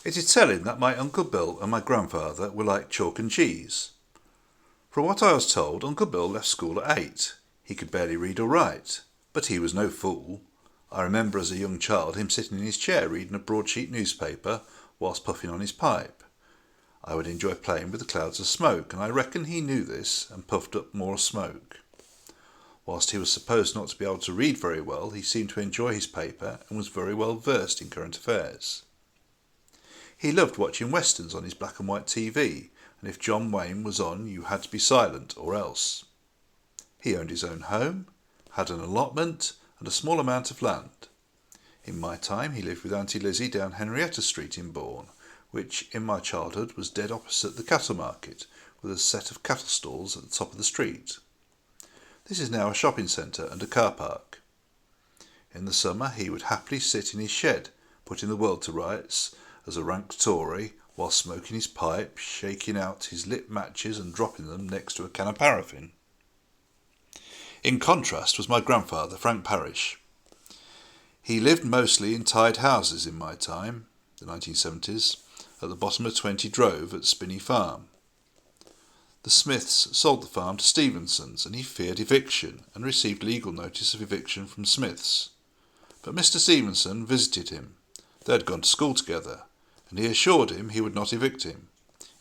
It is telling that my Uncle Bill and my grandfather were like chalk and cheese. From what I was told, Uncle Bill left school at 8. He could barely read or write, but he was no fool. I remember as a young child him sitting in his chair reading a broadsheet newspaper whilst puffing on his pipe. I would enjoy playing with the clouds of smoke, and I reckon he knew this and puffed up more smoke. Whilst he was supposed not to be able to read very well, he seemed to enjoy his paper and was very well versed in current affairs. He loved watching westerns on his black and white TV, and if John Wayne was on you had to be silent or else. He owned his own home, had an allotment and a small amount of land. In my time he lived with Auntie Lizzie down Henrietta Street in Bourne, which in my childhood was dead opposite the cattle market, with a set of cattle stalls at the top of the street. This is now a shopping centre and a car park. In the summer he would happily sit in his shed, putting the world to rights as a rank Tory, while smoking his pipe, shaking out his lit matches and dropping them next to a can of paraffin. In contrast was my grandfather, Frank Parish. He lived mostly in tied houses in my time, the 1970s, at the bottom of 20 Drove at Spinney Farm. The Smiths sold the farm to Stevensons, and he feared eviction and received legal notice of eviction from Smiths. But Mr. Stevenson visited him. They had gone to school together, and he assured him he would not evict him.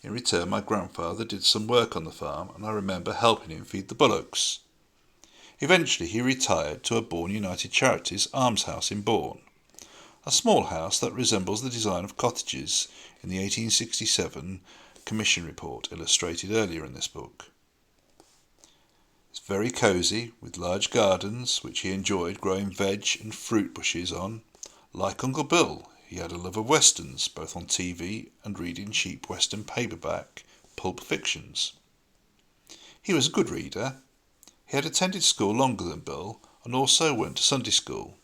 In return, my grandfather did some work on the farm, and I remember helping him feed the bullocks. Eventually he retired to a Bourne United Charities almshouse in Bourne, a small house that resembles the design of cottages in the 1867 Commission report illustrated earlier in this book. It's very cosy, with large gardens, which he enjoyed growing veg and fruit bushes on. Like Uncle Bill, he had a love of westerns, both on TV and reading cheap western paperback pulp fictions. He was a good reader. He had attended school longer than Bill and also went to Sunday school.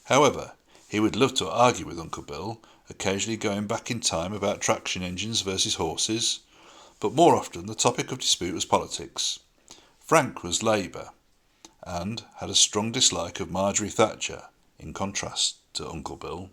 However, he would love to argue with Uncle Bill, occasionally going back in time about traction engines versus horses, but more often the topic of dispute was politics. Frank was Labour and had a strong dislike of Marjorie Thatcher, in contrast to Uncle Bill.